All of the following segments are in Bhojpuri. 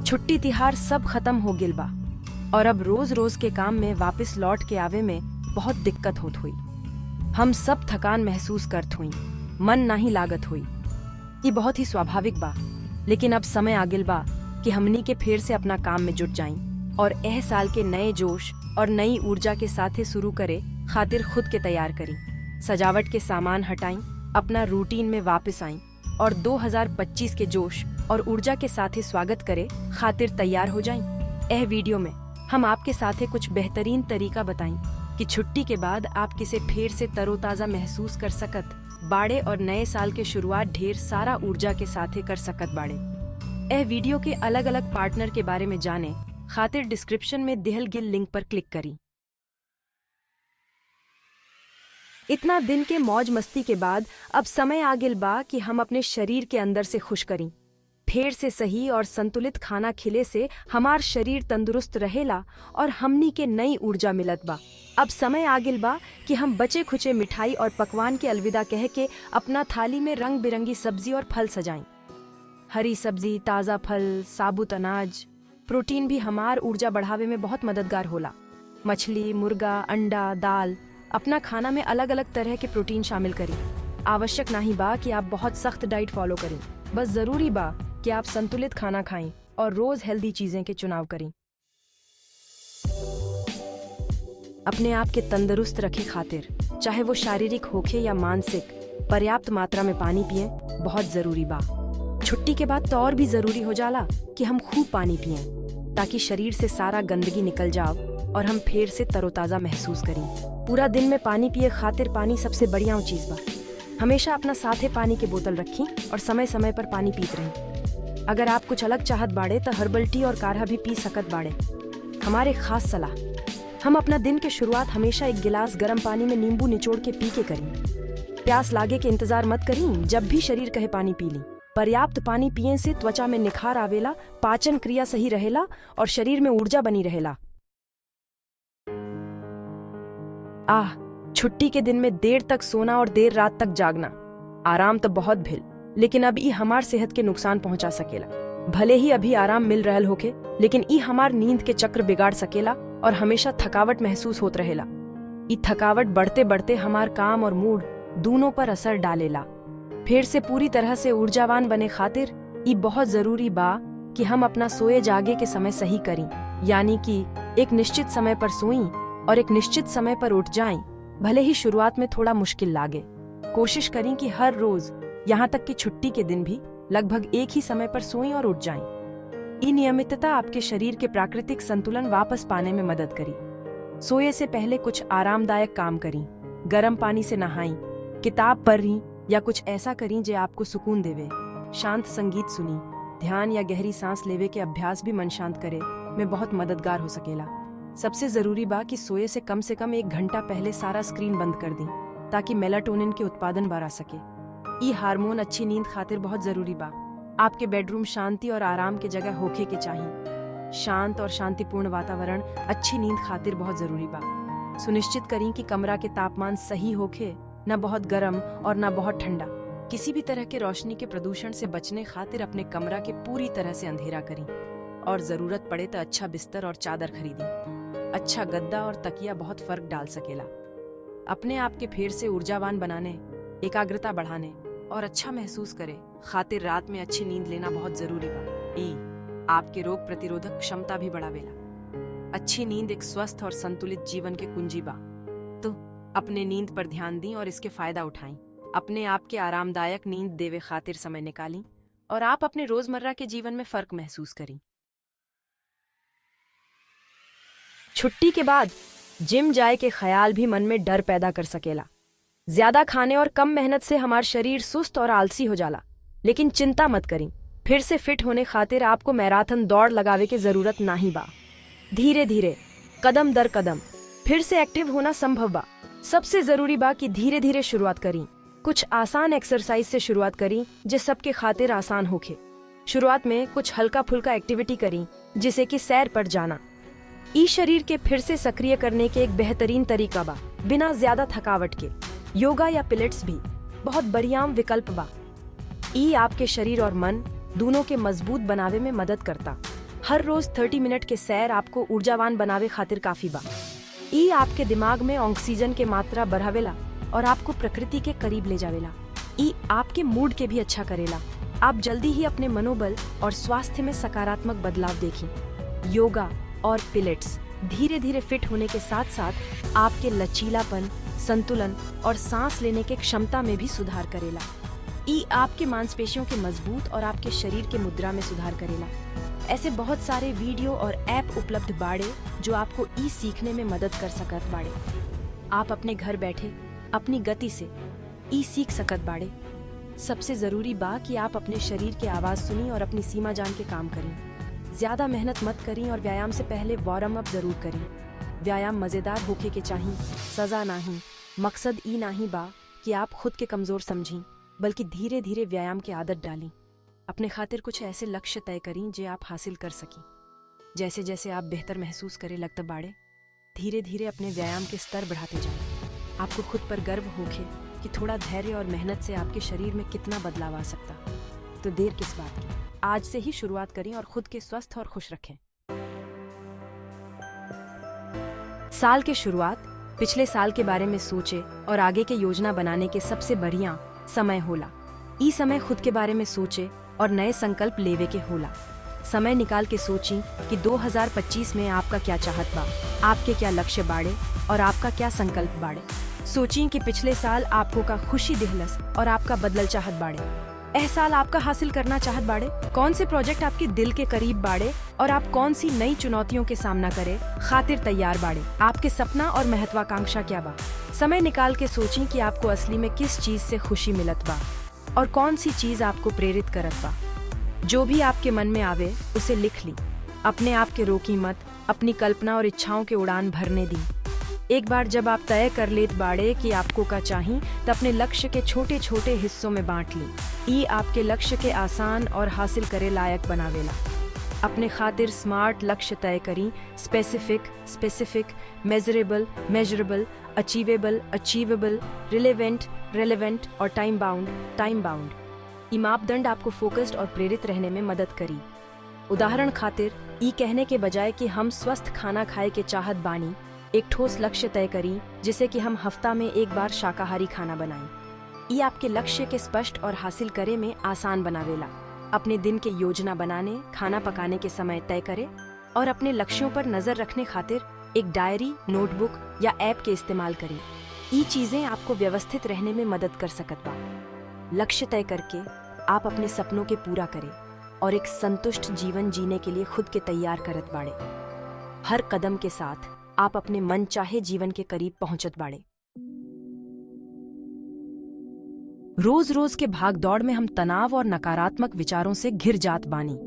छुट्टी तिहार सब खत्म हो गिल बा और अब रोज रोज के काम में वापस लौट के आवे में बहुत दिक्कत होत हुई। हम सब थकान महसूस करत हुई, मन नाही लागत हुई। ये बहुत ही स्वाभाविक बा, लेकिन अब समय आ गिल बा कि हमनी के फिर से अपना काम में जुट जाई और एह साल के नए जोश और नई ऊर्जा के साथे शुरू करे खातिर खुद के तैयार करी। सजावट के सामान हटाई, अपना रूटीन में वापस आई और 2025 के जोश और ऊर्जा के साथे स्वागत करे खातिर तैयार हो जाई। एह वीडियो में हम आपके साथे कुछ बेहतरीन तरीका बताई कि छुट्टी के बाद आप किसे फिर से तरोताजा महसूस कर सकत बाड़े और नए साल के शुरुआत ढेर सारा ऊर्जा के साथे कर सकत बाड़े। एह वीडियो के अलग अलग पार्टनर के बारे में जाने खातिर डिस्क्रिप्शन में दिहल गिल लिंक पर क्लिक करी। इतना दिन के मौज मस्ती के बाद अब समय आ गिल बा कि हम अपने शरीर के अंदर से खुश करी। फिर से सही और संतुलित खाना खिले से हमार शरीर तंदुरुस्त रहेला और हमनी के नई ऊर्जा मिलत बा। अब समय आ गिल बा कि हम बचे खुचे मिठाई और पकवान के अलविदा कह के अपना थाली में रंग बिरंगी सब्जी और फल सजाएं। हरी सब्जी, ताज़ा फल, साबुत अनाज, प्रोटीन भी हमार ऊर्जा बढ़ावे में बहुत मददगार होला। मछली, मुर्गा, अंडा, दाल, अपना खाना में अलग अलग तरह के प्रोटीन शामिल करें। आवश्यक नहीं बा कि आप बहुत सख्त डाइट फॉलो करें, बस जरूरी बा कि आप संतुलित खाना खाएं और रोज हेल्दी चीजें के चुनाव करें। अपने आप के तंदुरुस्त रखे खातिर, चाहे वो शारीरिक होखे या मानसिक, पर्याप्त मात्रा में पानी पिए बहुत जरूरी बा। छुट्टी के बाद तो और भी जरूरी हो जाला कि हम खूब पानी पिए ताकि शरीर से सारा गंदगी निकल जाओ और हम फिर से तरोताजा महसूस करें। पूरा दिन में पानी पिए खातिर पानी सबसे बढ़िया चीज बा। हमेशा अपना साथे पानी के बोतल रखी और समय समय पर पानी पीत रही। अगर आप कुछ अलग चाहत बाड़े तो हर्बल टी और काढ़ा भी पी सकत बाड़े। हमारे खास सलाह, हम अपना दिन के शुरुआत हमेशा एक गिलास गर्म पानी में नींबू निचोड़ के पी के करी। प्यास लागे के इंतजार मत करी, जब भी शरीर कहे पानी पी ली। पर्याप्त पानी पिए से त्वचा में निखार आवेला, पाचन क्रिया सही रहेला और शरीर में ऊर्जा बनी रहेला। छुट्टी के दिन में देर तक सोना और देर रात तक जागना, आराम तो बहुत भिल, लेकिन अब ई हमार सेहत के नुकसान पहुंचा सकेला। भले ही अभी आराम मिल रहल होके, लेकिन ई हमार नींद के चक्र बिगाड़ सकेला और हमेशा थकावट महसूस होत रहेला। ई थकावट बढ़ते बढ़ते हमार काम और मूड दोनों पर असर डालेला। फिर से पूरी तरह से ऊर्जावान बने खातिर ई बहुत जरूरी बा कि हम अपना सोए जागे के समय सही करी, यानी कि एक निश्चित समय पर सोई और एक निश्चित समय पर उठ जाएं। भले ही शुरुआत में थोड़ा मुश्किल लागे, कोशिश करें कि हर रोज, यहाँ तक कि छुट्टी के दिन भी, लगभग एक ही समय पर सोएं और उठ जाएं। ये नियमितता आपके शरीर के प्राकृतिक संतुलन वापस पाने में मदद करी। सोए से पहले कुछ आरामदायक काम करी, गर्म पानी से नहाई, किताब पढ़ी या कुछ ऐसा करी जो आपको सुकून देवे। शांत संगीत सुनी, ध्यान या गहरी सांस लेवे के अभ्यास भी मन शांत करे में बहुत मददगार हो सकेला। सबसे जरूरी बा कि सोए से कम 1 घंटा पहले सारा स्क्रीन बंद कर दी ताकि मेलाटोनिन के उत्पादन बढ़ा सके। ये हार्मोन अच्छी नींद खातिर बहुत जरूरी बा। आपके बेडरूम शांति और आराम के जगह होखे के चाहिए। शांत और शांतिपूर्ण वातावरण अच्छी नींद खातिर बहुत जरूरी बा। सुनिश्चित करें कि कमरा के तापमान सही होखे, न बहुत गर्म और न बहुत ठंडा। किसी भी तरह के रोशनी के प्रदूषण से बचने खातिर अपने कमरा के पूरी तरह से अंधेरा करें और जरूरत पड़े तो अच्छा बिस्तर और चादर खरीदें। अच्छा गद्दा और तकिया बहुत फर्क डाल सकेला। अपने आप के फिर से ऊर्जावान बनाने, एकाग्रता बढ़ाने और अच्छा महसूस करे खातिर रात में अच्छी नींद लेना बहुत जरूरी बा। आपके रोग प्रतिरोधक क्षमता भी बढ़ावेला। अच्छी नींद एक स्वस्थ और संतुलित जीवन के कुंजी बा। तो अपने नींद पर ध्यान दी और इसके फायदा उठाएं। अपने आप के आरामदायक नींद देवे खातिर समय निकाली और आप अपने रोजमर्रा के जीवन में फर्क महसूस करें। छुट्टी के बाद जिम जाए के ख्याल भी मन में डर पैदा कर सकेला। ज्यादा खाने और कम मेहनत से हमार शरीर सुस्त और आलसी हो जाला, लेकिन चिंता मत करी। फिर से फिट होने खातिर आपको मैराथन दौड़ लगावे के जरूरत नहीं बा। धीरे धीरे, कदम दर कदम फिर से एक्टिव होना संभव बा। सबसे जरूरी बा कि धीरे धीरे शुरुआत करी। कुछ आसान एक्सरसाइज से शुरुआत करी जो सबके खातिर आसान होखे। शुरुआत में कुछ हल्का फुल्का एक्टिविटी करी, जिसे कि सैर पर जाना। ई शरीर के फिर से सक्रिय करने के एक बेहतरीन तरीका बा, बिना ज्यादा थकावट के। योगा या पिलेट्स भी बहुत बढ़िया विकल्प बा। ई आपके शरीर और मन दोनों के मजबूत बनावे में मदद करता। हर रोज 30 मिनट के सैर आपको ऊर्जावान बनावे खातिर काफी बा। ई आपके दिमाग में ऑक्सीजन के मात्रा बढ़ावेला और आपको प्रकृति के करीब ले जावेला। ई आपके मूड के भी अच्छा करेला। आप जल्दी ही अपने मनोबल और स्वास्थ्य में सकारात्मक बदलाव देखें। योगा और पिलेट्स धीरे धीरे फिट होने के साथ साथ आपके लचीलापन, संतुलन और सांस लेने के क्षमता में भी सुधार करेला। ई आपके मांसपेशियों के मजबूत और आपके शरीर के मुद्रा में सुधार करेला। ऐसे बहुत सारे वीडियो और ऐप उपलब्ध बाड़े जो आपको ई सीखने में मदद कर सकत बाड़े। आप अपने घर बैठे अपनी गति से ई सीख सकत बाड़े। सबसे जरूरी बा कि आप अपने शरीर की आवाज सुनी और अपनी सीमा जान के काम करें। ज्यादा मेहनत मत करें और व्यायाम से पहले वार्म अप जरूर करें। व्यायाम मजेदार होके के चाहिए, सजा नहीं। मकसद ई नहीं बा कि आप खुद के कमजोर समझें, बल्कि धीरे धीरे व्यायाम की आदत डालें। अपने खातिर कुछ ऐसे लक्ष्य तय करें जो आप हासिल कर सकें। जैसे जैसे आप बेहतर महसूस करें लगता बाड़े, धीरे धीरे अपने व्यायाम के स्तर बढ़ाते जाएं। आपको खुद पर गर्व होके कि थोड़ा धैर्य और मेहनत से आपके शरीर में कितना बदलाव आ सकता। तो देर किस बात की, आज से ही शुरुआत करें और खुद के स्वस्थ और खुश रखें। साल के शुरुआत पिछले साल के बारे में सोचे और आगे के योजना बनाने के सबसे बढ़िया समय होला। ई समय खुद के बारे में सोचे और नए संकल्प लेवे के होला। समय निकाल के सोची कि 2025 में आपका क्या चाहत बा, आपके क्या लक्ष्य बाड़े और आपका क्या संकल्प बाड़े। सोची कि पिछले साल आपको का खुशी दिहलस और आपका बदलल चाहत बाड़े। एह साल आपका हासिल करना चाहत बाड़े। कौन से प्रोजेक्ट आपके दिल के करीब बाड़े और आप कौन सी नई चुनौतियों के सामना करे खातिर तैयार बाड़े। आपके सपना और महत्वाकांक्षा क्या बा। समय निकाल के सोची कि आपको असली में किस चीज से खुशी मिलत बा और कौन सी चीज आपको प्रेरित करत बा। जो भी आपके मन में आवे उसे लिख ली। अपने आप के रोकी मत, अपनी कल्पना और इच्छाओं के उड़ान भरने दी। एक बार जब आप तय कर लेत बाड़े कि आपको का चाहिए, तो अपने लक्ष्य के छोटे छोटे हिस्सों में बांट ली। ये आपके लक्ष्य के आसान और हासिल करे लायक बनावेला। अपने खातिर स्मार्ट लक्ष्य तय करी। स्पेसिफिक, मेजरेबल, अचीवेबल, रिलेवेंट और टाइम बाउंड। ये मापदंड आपको फोकस्ड और प्रेरित रहने में मदद करी। उदाहरण खातिर ई कहने के बजाय कि हम स्वस्थ खाना खाए के चाहत बानी, एक ठोस लक्ष्य तय करी जिसे कि हम हफ्ता में एक बार शाकाहारी खाना बनाएं। ये आपके लक्ष्य के स्पष्ट और हासिल करे में आसान बनावेला। अपने दिन के योजना बनाने, खाना पकाने के समय तय करें और अपने लक्ष्यों पर नजर रखने खातिर एक डायरी, नोटबुक या ऐप के इस्तेमाल करें। ये चीजें आपको व्यवस्थित रहने में मदद कर सकत बा। लक्ष्य तय करके आप अपने सपनों के पूरा करें और एक संतुष्ट जीवन जीने के लिए खुद के तैयार करत बाड़े। हर कदम के साथ आप अपने मन चाहे जीवन के करीब पहुंचत बाड़े। रोज रोज के भाग दौड़ में हम तनाव और नकारात्मक विचारों से घिर जात बानी।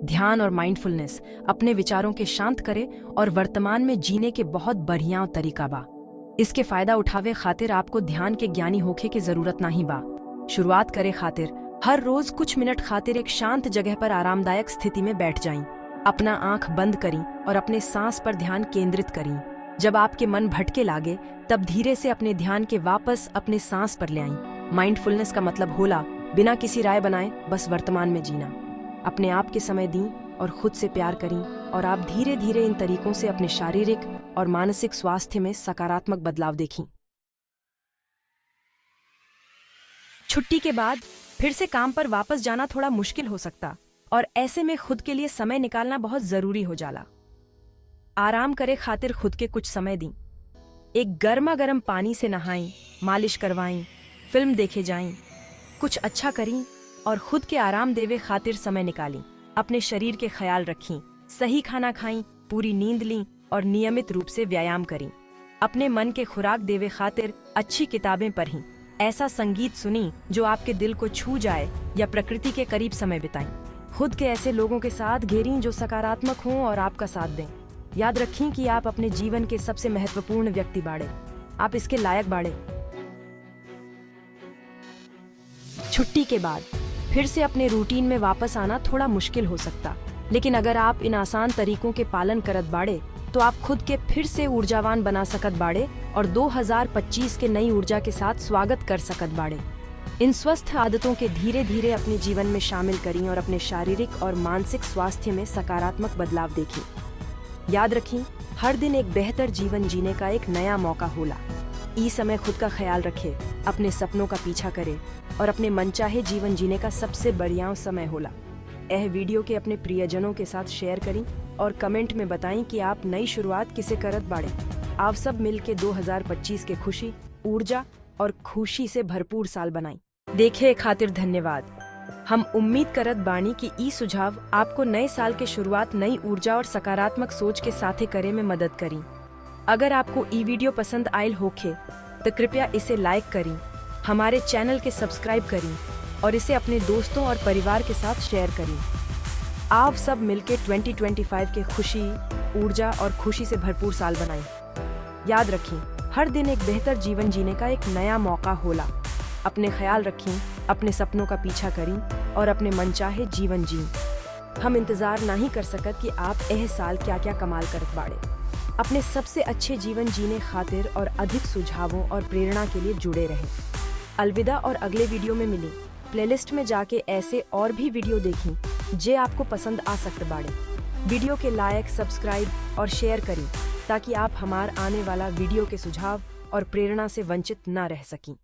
ध्यान और माइंडफुलनेस अपने विचारों के शांत करे और वर्तमान में जीने के बहुत बढ़िया तरीका बा। इसके फायदा उठावे खातिर आपको ध्यान के ज्ञानी होखे की जरूरत नहीं बा। शुरुआत करे खातिर हर रोज कुछ मिनट खातिर एक शांत जगह पर आरामदायक स्थिति में बैठ जाएं। अपना आंख बंद करी और अपने सांस पर ध्यान केंद्रित करी। जब आपके मन भटके लागे तब धीरे से अपने ध्यान के वापस अपने सांस पर ले आईं। माइंडफुलनेस का मतलब होला बिना किसी राय बनाए बस वर्तमान में जीना। अपने आप के समय दी और खुद से प्यार करी और आप धीरे धीरे इन तरीकों से अपने शारीरिक और मानसिक स्वास्थ्य में सकारात्मक बदलाव देखें। छुट्टी के बाद फिर से काम पर वापस जाना थोड़ा मुश्किल हो सकता और ऐसे में खुद के लिए समय निकालना बहुत जरूरी हो जाला। आराम करे खातिर खुद के कुछ समय दी। एक गर्मा गर्म पानी से नहाएं, मालिश करवाएं, फिल्म देखे जाएं, कुछ अच्छा करें और खुद के आराम देवे खातिर समय निकालें। अपने शरीर के ख्याल रखें, सही खाना खाएं, पूरी नींद लें और नियमित रूप से व्यायाम करें। अपने मन के खुराक देवे खातिर अच्छी किताबें पढ़ें, ऐसा संगीत सुनी जो आपके दिल को छू जाए या प्रकृति के करीब समय बिताएं। खुद के ऐसे लोगों के साथ घेरें जो सकारात्मक हों और आपका साथ दें। याद रखें कि आप अपने जीवन के सबसे महत्वपूर्ण व्यक्ति बाड़े। आप इसके लायक बाड़े। छुट्टी के बाद फिर से अपने रूटीन में वापस आना थोड़ा मुश्किल हो सकता, लेकिन अगर आप इन आसान तरीकों के पालन करत बाड़े तो आप खुद के फिर से ऊर्जावान बना सकत बाड़े और 2025 के नई ऊर्जा के साथ स्वागत कर सकत बाड़े। इन स्वस्थ आदतों के धीरे धीरे अपने जीवन में शामिल करें और अपने शारीरिक और मानसिक स्वास्थ्य में सकारात्मक बदलाव देखें। याद रखें, हर दिन एक बेहतर जीवन जीने का एक नया मौका होला। इस समय खुद का ख्याल रखें, अपने सपनों का पीछा करें और अपने मनचाहे जीवन जीने का सबसे बढ़िया समय होला। यह वीडियो के अपने प्रियजनों के साथ शेयर करें और कमेंट में बताएं कि आप नई शुरुआत किसे करत बाड़े। आप सब मिलके 2025 के खुशी, ऊर्जा और खुशी से भरपूर साल बनाई। देखे खातिर धन्यवाद। हम उम्मीद करत बानी कि ई सुझाव आपको नए साल के शुरुआत नई ऊर्जा और सकारात्मक सोच के साथे करे में मदद करी। अगर आपको ई वीडियो पसंद आयल होखे तो कृपया इसे लाइक करें, हमारे चैनल के सब्सक्राइब करें और इसे अपने दोस्तों और परिवार के साथ शेयर करें। आप सब मिलके 2025 के खुशी, ऊर्जा और खुशी से भरपूर साल बनाएं। याद रखें, हर दिन एक बेहतर जीवन जीने का एक नया मौका होला। अपने ख्याल रखें, अपने सपनों का पीछा करें और अपने मनचाहे जीवन जिएं। हम इंतजार नहीं कर सकत कि आप यह साल क्या क्या कमाल करत बाड़े। अपने सबसे अच्छे जीवन जीने खातिर और अधिक सुझावों और प्रेरणा के लिए जुड़े रहें। अलविदा और अगले वीडियो में मिलें। प्लेलिस्ट में जाके ऐसे और भी वीडियो देखें जे आपको पसंद आ सकते बाड़े। वीडियो के लायक सब्सक्राइब और शेयर करें ताकि आप हमार आने वाला वीडियो के सुझाव और प्रेरणा से वंचित न रह सकें।